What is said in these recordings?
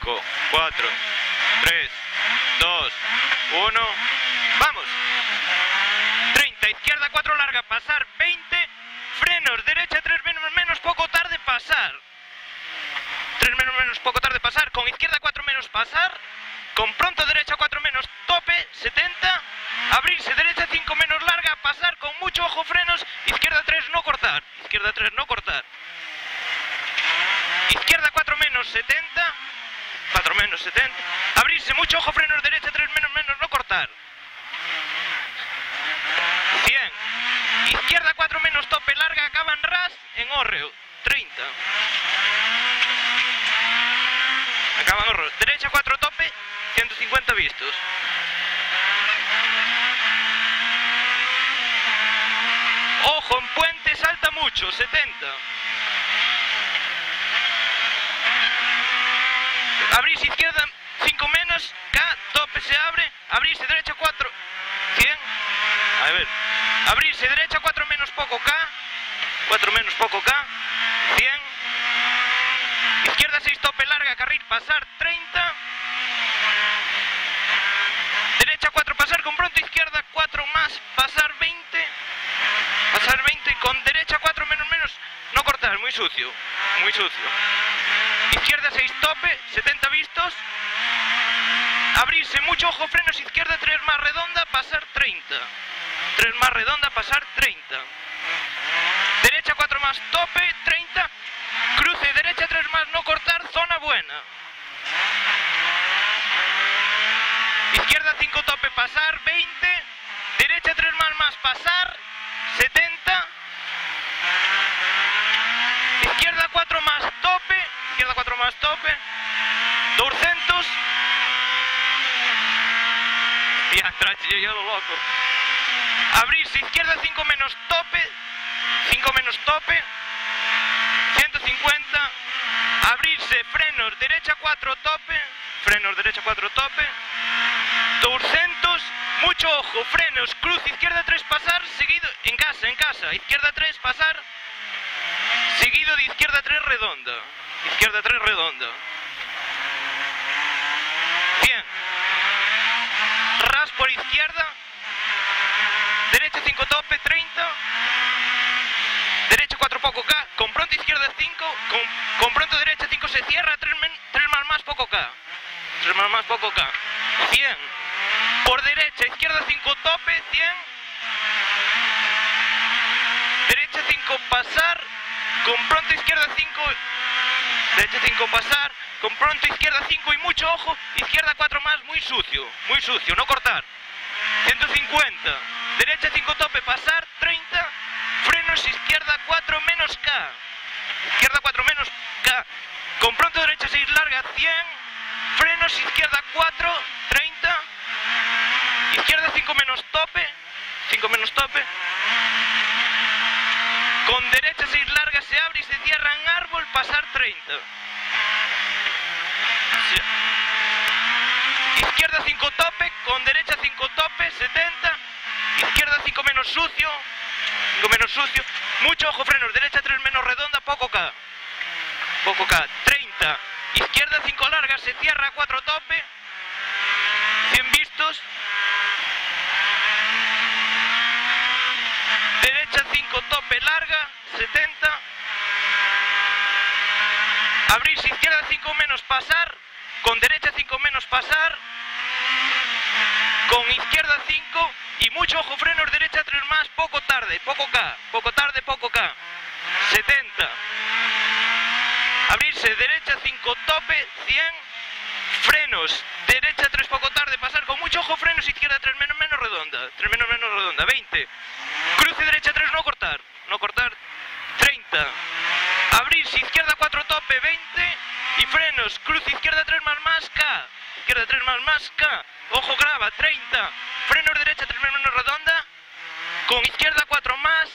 5, 4, 3, 2, 1. ¡Vamos! 30, izquierda 4 larga, pasar 20. Frenos, derecha 3 menos, poco tarde, pasar. 3 menos, poco tarde, pasar. Con izquierda 4 menos, pasar. Con pronto derecha 4 menos, tope, 70. Abrirse, derecha 5 menos larga, pasar. Con mucho ojo, frenos. Izquierda 3, no cortar. Izquierda 3, no cortar. Izquierda 4 menos, 70. 4 menos, 70. Abrirse, mucho ojo, frenos. Derecha 3 menos, no cortar. 100. Izquierda 4 menos, tope, larga, acaba en ras, en hórreo. 30. Acaba en hórreo. Derecha 4 tope, 150 vistos. Ojo, en puente salta mucho, 70. Abrirse izquierda 5 menos, K, tope se abre. Abrirse derecha 4, 100. A ver, abrirse derecha 4 menos poco K, 4 menos poco K, 100. Izquierda 6 tope larga, carril, pasar 30. Derecha 4 pasar con pronto, izquierda 4 más, pasar 20. Pasar 20 con derecha 4 menos, no cortar, muy sucio, muy sucio. Izquierda 6 tope, 70 vistos. Abrirse, mucho ojo, frenos, izquierda 3 más redonda, pasar 30. 3 más redonda, pasar 30. Derecha 4 más tope, 30. Cruce, derecha 3 más, no cortar, zona buena. Izquierda 5 tope, pasar 20. Derecha 3 más, pasar 70. Izquierda 4 más tope. Izquierda 4 más tope. 200. Ya, yo lo loco. Abrirse, izquierda 5 menos tope. 5 menos tope. 150. Abrirse, frenos, derecha 4 tope. Frenos, derecha 4 tope. 200. Mucho ojo, frenos, cruz, izquierda 3 pasar, seguido, en casa. Izquierda 3 pasar. Seguido de izquierda 3 redonda. Izquierda 3 redonda. Bien. Ras por izquierda. Derecha 5 tope, 30. Derecha 4 poco K. Con pronto izquierda 5. Con pronto derecha 5 se cierra. 3 más poco K. 3 más poco K. 100. Por derecha, izquierda 5 tope, 100. Derecha 5 pasar. Con pronto izquierda 5. Derecha 5 pasar. Con pronto izquierda 5 y mucho ojo. Izquierda 4 más, muy sucio, no cortar. 150. Derecha 5 tope, pasar 30. Frenos, izquierda 4 menos K. Izquierda 4 menos K. Con pronto derecha 6 larga, 100. Frenos, izquierda 4, 30. Izquierda 5 menos tope. 5 menos tope. Con derecha 6 larga se abre y se cierra en árbol, pasar 30. Izquierda 5 tope, con derecha 5 tope, 70. Izquierda 5 menos sucio. 5 menos sucio. Mucho ojo, frenos, derecha 3 menos redonda, poco K. Poco K, 30. Izquierda 5 larga, se cierra 4 tope. 100 vistos. Derecha 5 tope larga, 70. Abrirse, izquierda 5 menos pasar. Con derecha 5 menos pasar. Con izquierda 5 y mucho ojo, frenos, derecha 3 más, poco tarde, poco K. Poco tarde, poco K. 70. Abrirse, derecha 5 tope, 100. Frenos, derecha 3 poco tarde, pasar con mucho ojo, frenos, izquierda 3 menos redonda. 3 menos redonda, 20. Cruce derecha 3, no cortar. No cortar, 30. Abrirse, izquierda 4 tope, 20. Y frenos, cruce izquierda 3 más K. Izquierda 3 más K. Ojo, grava, 30. Frenos derecha 3 menos redonda. Con izquierda 4 más.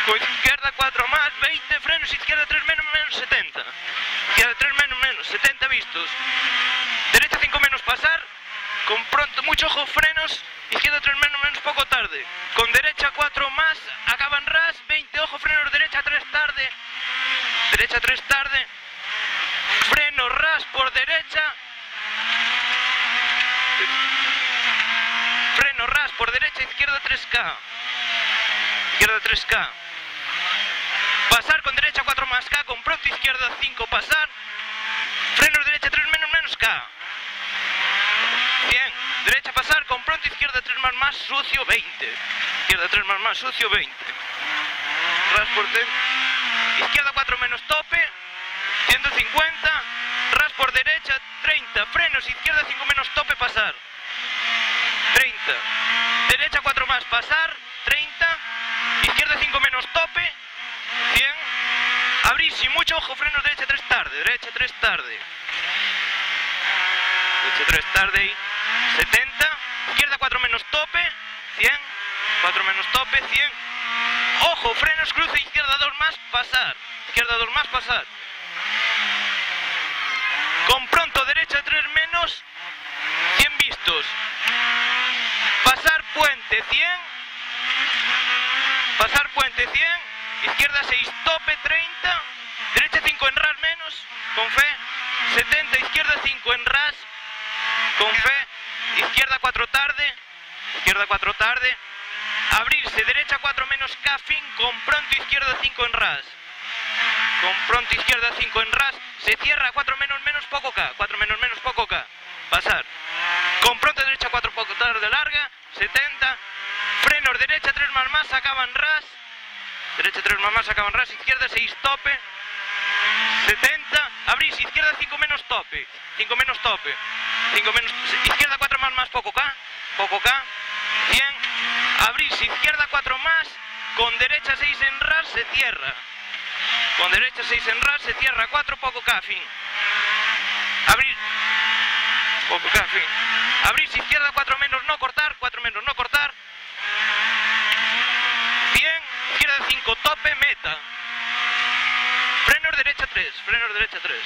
Con izquierda 4 más, 20. Frenos, izquierda 3 menos 70. Izquierda 3 menos 70 vistos. Derecha 5 menos pasar. Con pronto, mucho ojo, frenos. Izquierda 3 menos poco tarde. Con derecha 4 más, acaban ras, 20. Ojo, frenos, derecha 3 tarde. Derecha 3 tarde. Freno, ras por derecha. izquierda 3K. Izquierda 3K. Pasar con derecha 4 más K, con pronto izquierda 5, pasar. Frenos derecha 3 menos menos K. 100. Derecha pasar, con pronto izquierda 3 más sucio 20. Izquierda 3 más sucio 20. Transporte. Izquierda 4 menos tope, 150. Ras por derecha 30. Frenos izquierda 5 menos tope, pasar. 30. Derecha 4 más, pasar. 30. Izquierda 5 menos tope. 100. Abrir sin mucho ojo, frenos derecha 3 tarde. Derecha 3 tarde. Derecha 3 tarde. 70. Izquierda 4 menos tope. 100. 4 menos tope. 100. Ojo, frenos, cruce, izquierda 2 más, pasar. Izquierda 2 más, pasar. Con pronto, derecha 3 menos. 100 vistos. Pasar puente 100. Pasar puente 100. Izquierda 6, tope 30. Derecha 5 en ras menos. Con fe. 70. Izquierda 5 en ras. Con fe. Izquierda 4 tarde. Izquierda 4 tarde. Abrirse. Derecha 4 menos K, fin. Con pronto izquierda 5 en ras. Con pronto izquierda 5 en ras. Se cierra 4 menos menos poco K. 4 menos menos poco K. Pasar. Con pronto derecha 4 poco tarde larga. 70. Frenos derecha 3 más acaban ras. Derecha 3 más acaban ras. Izquierda 6 tope. 70. Abrirse. Izquierda 5 menos tope. 5 menos tope. 5 menos. Izquierda 4 más poco K. Poco K. 100. Abrirse. Izquierda 4 más. Con derecha 6 en ras. Se cierra. Con derecha 6 en ras. Se cierra 4 poco K. Fin. Abrir. Poco K. Fin. Abrirse. Izquierda 4 menos no cortar. 4 menos no cortar. 100. Izquierda 5 tope. Meta. Frenos derecha 3. Frenos derecha 3.